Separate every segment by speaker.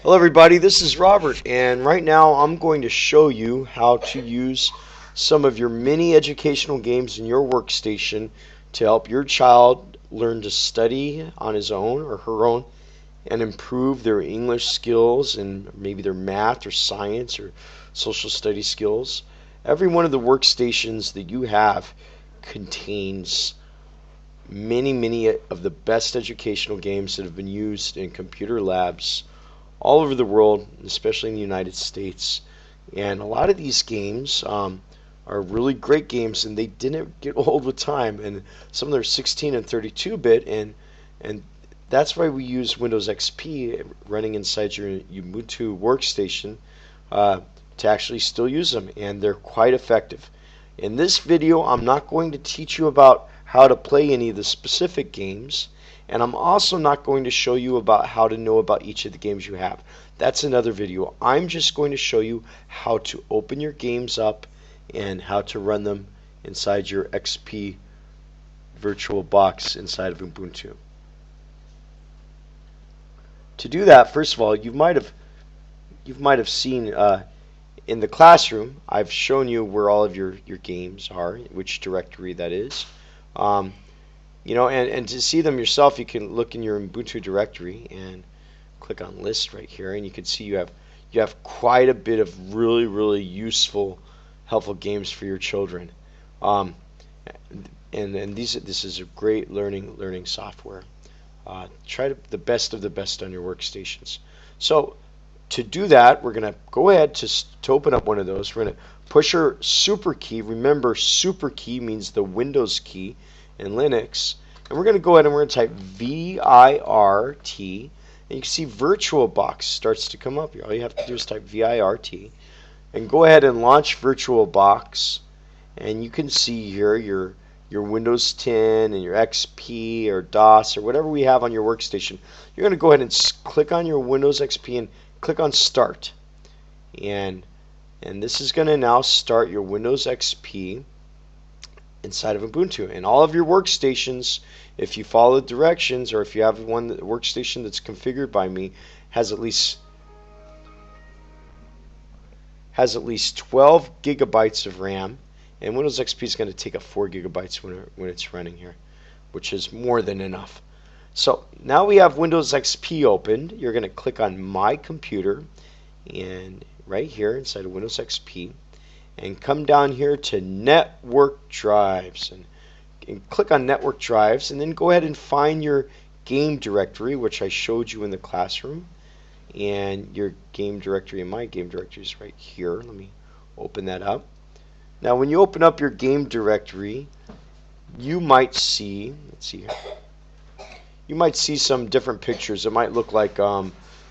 Speaker 1: Hello everybody, this is Robert, and right now I'm going to show you how to use some of your mini educational games in your workstation to help your child learn to study on his own or her own and improve their English skills and maybe their math or science or social studies skills. Every one of the workstations that you have contains many of the best educational games that have been used in computer labs all over the world, especially in the United States. And a lot of these games are really great games, and they didn't get old with time. And some of them are 16 and 32-bit, and that's why we use Windows XP running inside your Ubuntu workstation to actually still use them, and they're quite effective. In this video, I'm not going to teach you about how to play any of the specific games, and I'm also not going to show you about how to know about each of the games you have. That's another video. I'm just going to show you how to open your games up and how to run them inside your XP virtual box inside of Ubuntu. To do that, first of all, you might have seen in the classroom, I've shown you where all of your games are, which directory that is. And to see them yourself, you can look in your Ubuntu directory and click on List right here, and you can see you have quite a bit of really useful, helpful games for your children. This is a great learning software. Try the best of the best on your workstations. So to do that, we're going to go ahead to open up one of those. We're going to push our super key. Remember, super key means the Windows key in Linux. And we're going to go ahead and we're going to type VIRT. And you can see VirtualBox starts to come up here. All you have to do is type VIRT. And go ahead and launch VirtualBox. And you can see here your Windows 10 and your XP or DOS or whatever we have on your workstation. You're going to go ahead and click on your Windows XP and click on Start. And this is going to now start your Windows XP inside of Ubuntu. And all of your workstations, if you follow the directions, or if you have workstation that's configured by me, has at least 12 gigabytes of RAM. And Windows XP is going to take up 4 gigabytes when it's running here, which is more than enough. So now we have Windows XP opened. You're going to click on My Computer, and right here inside of Windows XP, and come down here to Network Drives, and click on Network Drives, and then go ahead and find your game directory, which I showed you in the classroom. And your game directory and my game directory is right here. Let me open that up. Now when you open up your game directory, you might see, let's see here, you might see some different pictures. It might look like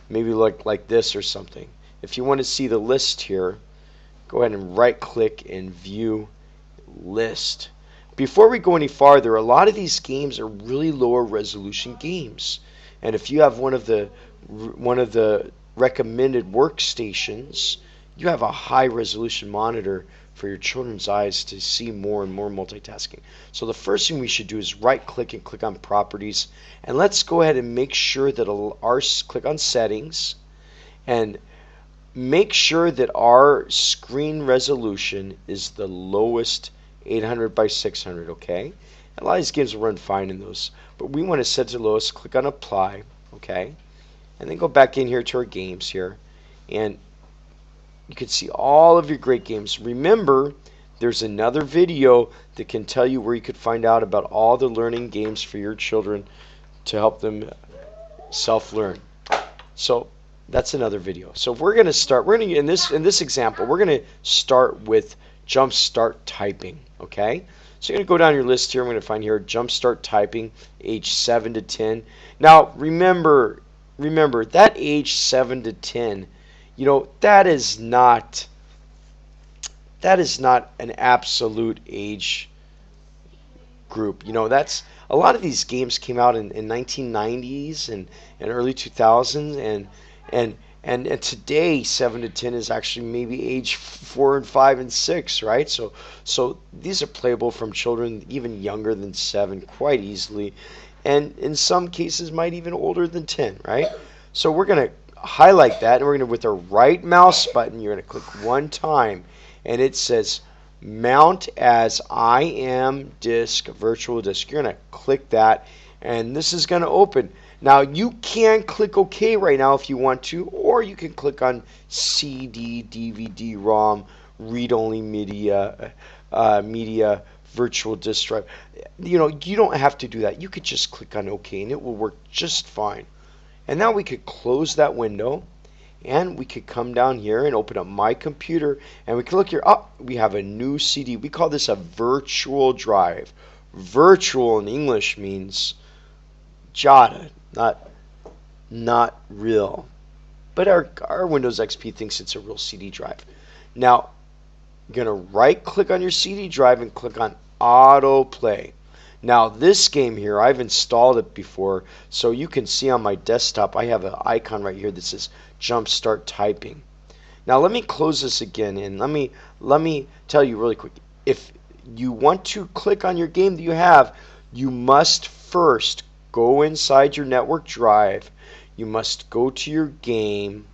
Speaker 1: maybe like this or something. If you want to see the list here, go ahead and right click and view list. Before we go any farther, a lot of these games are really lower resolution games, and if you have one of the recommended workstations, you have a high resolution monitor for your children's eyes to see more and more multitasking. So the first thing we should do is right click and click on properties, and let's go ahead and make sure that click on settings and make sure that our screen resolution is the lowest 800 by 600, okay? A lot of these games will run fine in those, but we want to set to lowest. Click on apply, okay? And then go back in here to our games here, and you can see all of your great games. Remember, there's another video that can tell you where you could find out about all the learning games for your children to help them self-learn. So that's another video. So we're going to start. In this example, we're going to start with Jumpstart Typing. Okay. So you're going to go down your list here. I'm going to find here Jumpstart Typing, age 7 to 10. Now remember that age 7 to 10. That is not an absolute age group. That's a lot of these games came out in 1990s and early 2000s, and today 7 to 10 is actually maybe age 4 and 5 and 6, right? So these are playable from children even younger than 7 quite easily, and in some cases might even older than 10, right? So highlight that, and we're going to, with our right mouse button, you're going to click one time, and it says mount as IM disk virtual disk. You're going to click that, and this is going to open. Now you can click OK right now if you want to, or you can click on CD, DVD, ROM, read-only media, media, virtual disk drive. You know, you don't have to do that. You could just click on OK, and it will work just fine. And now we could close that window, and we could come down here and open up my computer, and we can look here. Oh, we have a new CD. We call this a virtual drive. Virtual in English means Jada, not real. But our Windows XP thinks it's a real CD drive. Now, you're going to right click on your CD drive and click on auto play. Now this game here, I've installed it before, so you can see on my desktop I have an icon right here that says Jumpstart Typing. Now let me close this again, and let me tell you really quick. If you want to click on your game that you have, you must first go inside your network drive. You must go to your game,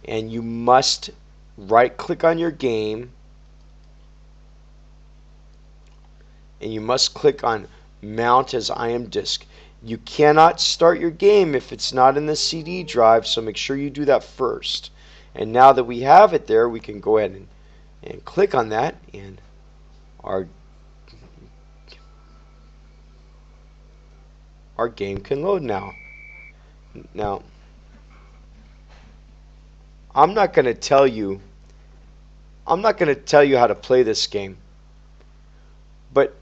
Speaker 1: and you must right click on your game, and you must click on mount as IM disk. You cannot start your game if it's not in the CD drive, so make sure you do that first. And now that we have it there, we can go ahead and click on that, and our game can load now. Now, I'm not going to tell you how to play this game, but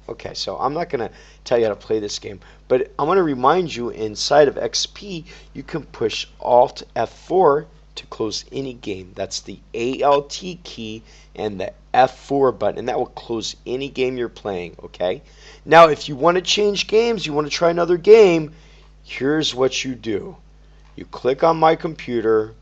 Speaker 1: okay, so I'm not going to tell you how to play this game, but I'm going to remind you, inside of XP, you can push Alt F4 to close any game. That's the ALT key and the F4 button, and that will close any game you're playing, okay? Now, if you want to change games, you want to try another game, here's what you do. You click on my computer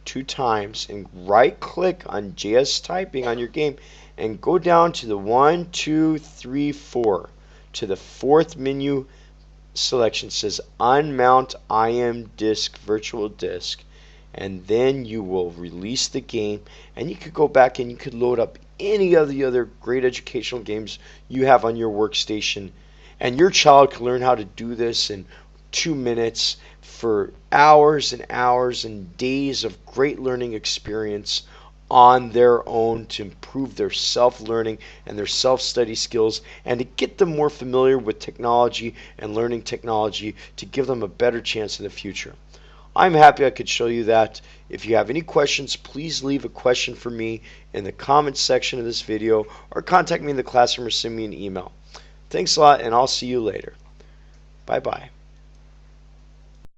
Speaker 1: 2 times and right click on JS Typing on your game, and go down to the 1, 2, 3, 4 to the 4th menu selection. It says unmount IM disk virtual disk, and then you will release the game, and you could go back and you could load up any of the other great educational games you have on your workstation, and your child can learn how to do this in 2 minutes for hours and hours and days of great learning experience on their own, to improve their self-learning and their self-study skills, and to get them more familiar with technology and learning technology to give them a better chance in the future. I'm happy I could show you that. If you have any questions, please leave a question for me in the comments section of this video, or contact me in the classroom, or send me an email. Thanks a lot, and I'll see you later. Bye-bye.